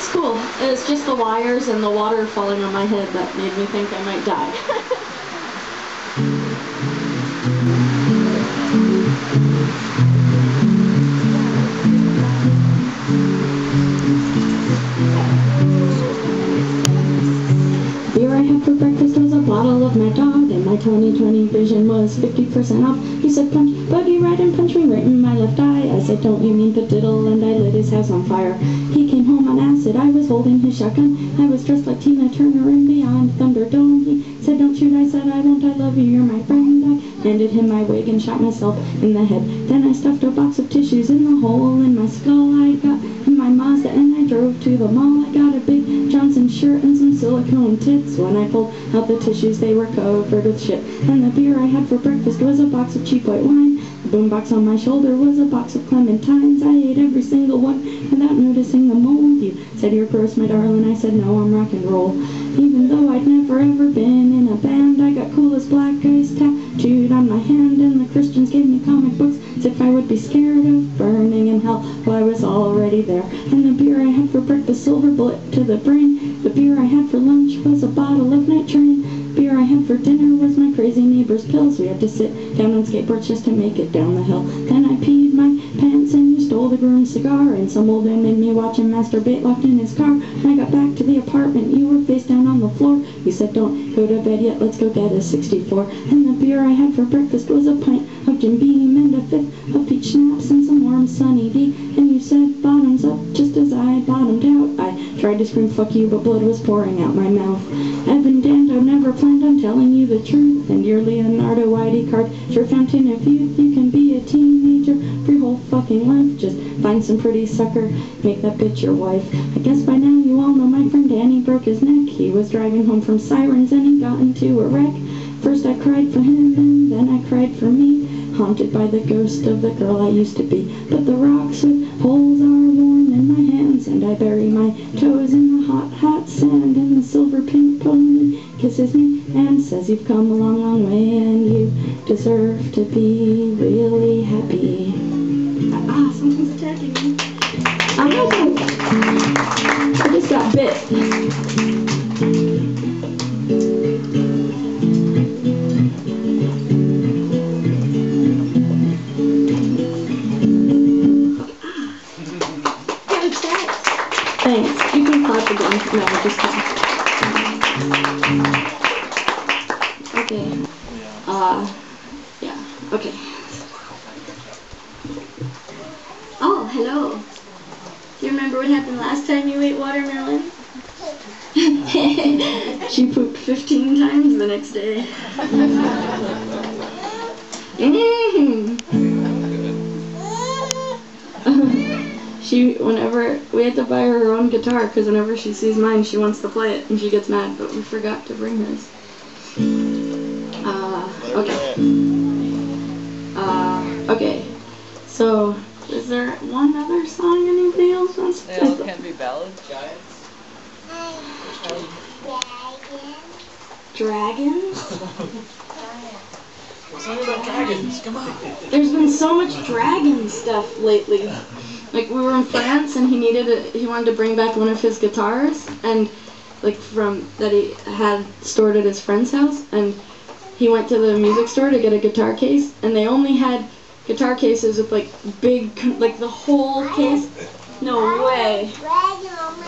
It's cool. It's just the wires and the water falling on my head that made me think I might die. Beer I had for breakfast was a bottle of Mad Dog, and my 20/20 vision was 50% off. He said, punch, buggy ride, and punch me right in my left eye. I said, don't you mean padiddle, and I lit his house on fire. He came home on acid, I was holding his shotgun. I was dressed like Tina Turner in Beyond Thunderdome. He said, don't shoot, I said, I won't, I love you, you're my friend. I handed him my wig and shot myself in the head. Then I stuffed a box of tissues in the hole in my skull. I got in my Mazda and I drove to the mall. I got a big Johnson shirt and some silicone tits. When I pulled out the tissues, they were covered with shit. And the beer I had for breakfast was a box of cheap white wine. The boombox on my shoulder was a box of clementines. I ate every single one without noticing the mold. You said you're gross, my darling. I said no, I'm rock and roll. Even though I'd never ever been in a band, I got cool as black ice tattooed on my hand. And the Christians gave me comic books as if I would be scared of burning in hell. Well, I was already there. And the beer I had for breakfast, silver bullet to the brain. The beer I had for lunch was a bottle of Night Train. Beer I had for dinner was my crazy neighbor's pills. We had to sit down on skateboards just to make it down the hill. Then I peed my pants and you stole the groom's cigar. And some old man made me watch him masturbate locked in his car. When I got back to the apartment, you were face down on the floor. You said, don't go to bed yet, let's go get a 64. And the beer I had for breakfast was a pint of Jim Beam and a fifth of peach schnapps and some warm Sunny D. And you said, bottoms up, just as I bottomed out. I tried to scream fuck you, but blood was pouring out my mouth. I've been damned, I've never planned on telling you the truth. And your Leonardo ID card, your fountain of youth. You can be a teenager for your whole fucking life. Just find some pretty sucker, make that bitch your wife. I guess by now you all know my friend Danny broke his neck. He was driving home from Sirens and he got into a wreck. First I cried for him and then I cried for me, haunted by the ghost of the girl I used to be. But the rocks with holes are warm in my hands, and I bury my toes in the hot, hot sand. And the silver pink pony kisses me and says you've come a long, long way and you deserve to be really happy. Ah, someone's attacking me. I'm okay. I just got bit. Thanks. You can clap again. No, just clap. Okay. Yeah. Okay. Oh, hello. Do you remember what happened last time you ate watermelon? She pooped 15 times the next day. Whenever we had to buy her own guitar, because whenever she sees mine, she wants to play it, and she gets mad, but we forgot to bring hers. Okay. Okay. So, is there one other song anybody else wants to play? They all can be ballads. Giants. Dragons? What's all about dragons? Come on. There's been so much dragon stuff lately. Like, we were in France and he wanted to bring back one of his guitars, and like that he had stored at his friend's house, and he went to the music store to get a guitar case, and they only had guitar cases with like big, like the whole case. No way.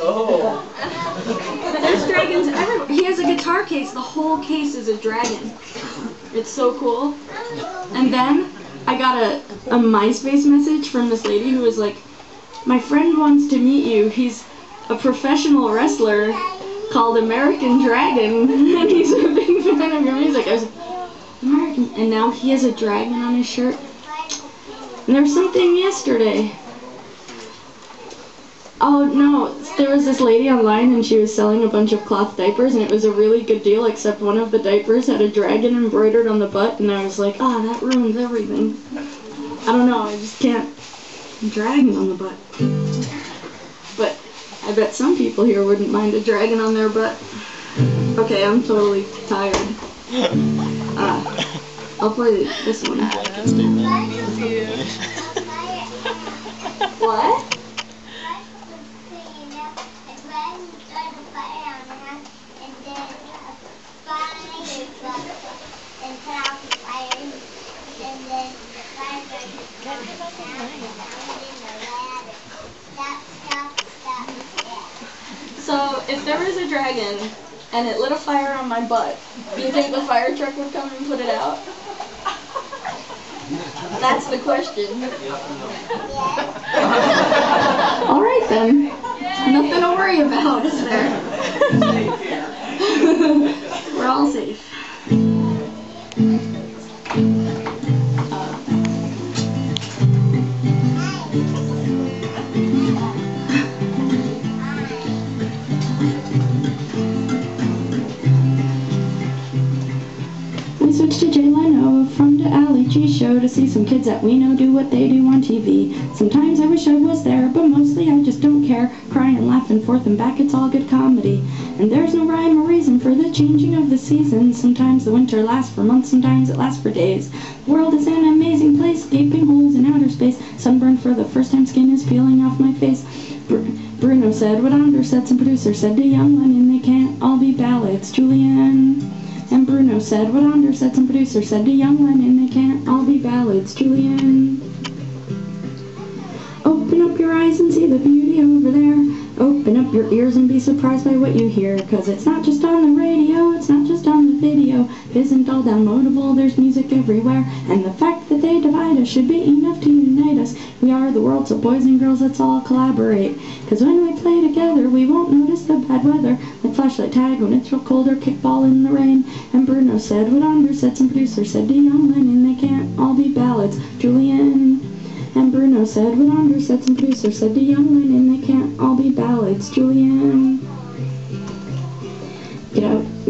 Oh. There's dragons everywhere. He has a guitar case, the whole case is a dragon. It's so cool. And then I got a MySpace message from this lady who was like, my friend wants to meet you. He's a professional wrestler called American Dragon, and he's a big fan of your music. I was like, American, and now he has a dragon on his shirt. And there was something yesterday. Oh no, there was this lady online and she was selling a bunch of cloth diapers, and it was a really good deal, except one of the diapers had a dragon embroidered on the butt, and I was like, ah, that ruins everything. I don't know, I just can't. Dragon on the butt. But I bet some people here wouldn't mind a dragon on their butt. Okay, I'm totally tired. I'll play this one. What? If there was a dragon and it lit a fire on my butt, do you think the fire truck would come and put it out? That's the question. Alright then. Nothing to worry about, is there? We're all safe. We switched to Jay Leno from the Ali G show to see some kids that we know do what they do on TV. Sometimes I wish I was there, but mostly I just don't care. Cry and laugh and forth and back, it's all good comedy. And there's no rhyme or reason for the changing of the seasons. Sometimes the winter lasts for months, sometimes it lasts for days. The world is an amazing place, gaping holes in outer space. Sunburned for the first time, skin is peeling off my face. Bruno said what Anders said, some producer said to young Lennon, they can't all be ballads. Julian. And Bruno said what Anders said, some producer said to young Lennon, they can't all be ballads. Julian. Open up your eyes and see the beauty over there. Open up your ears and be surprised by what you hear. Cause it's not just on the radio, it's not just on the video. It isn't all downloadable, there's music everywhere. And the fact that they divide us should be enough to unite us. We are the world, so boys and girls, let's all collaborate. Cause when we play together, we won't notice the bad weather. Like flashlight tag when it's real cold or kickball in the rain. And Bruno said what Anders said, some producer said to young Lennon, they can't all be ballads. Julian. And Bruno said what Anders said, some producer said to young Lennon, they can't all be ballads. Julian.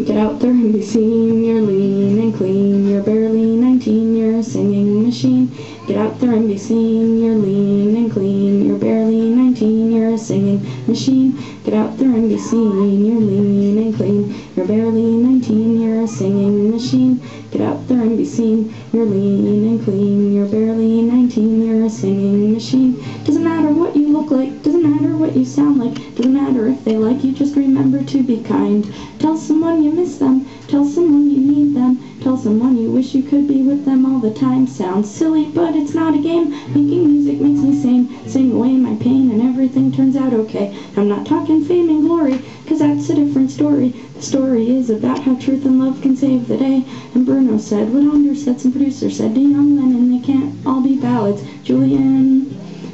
Get out there and be seen, you're lean and clean, you're barely 19, you're a singing machine. Get out there and be seen, you're lean and clean, you're barely 19, you're a singing machine. Get out there and be seen, you're lean and clean, you're barely 19, you're a singing machine. Get out there and be seen, you're lean and clean, you're barely 19, you're a singing machine. Doesn't matter what you look like, doesn't matter what you sound like, doesn't matter if they like you, just remember to be kind. Tell someone you miss them, tell someone you need them, tell someone you wish you could be with them all the time. Sounds silly, but it's not a game. Making music makes me sane, sing away my pain and everything turns out okay. I'm not talking fame and glory, cause that's a different story. The story is about how truth and love can save the day. And Bruno said what Anders said, some producer said to young Lennon, they can't all be ballads. Julian.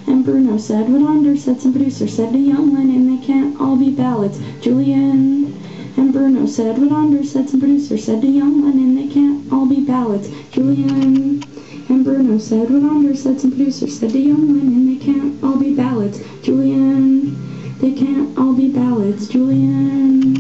And Bruno said what Anders said, some producer said to young Lennon, they can't all be ballads. Julian. And Bruno said what Anders said, some producer said to young Lennon, they can't all be ballads. Julian. And Bruno said what Anders said, some producer said to young Lennon, they can't all be ballads. Julian. They can't all be ballads. Julian.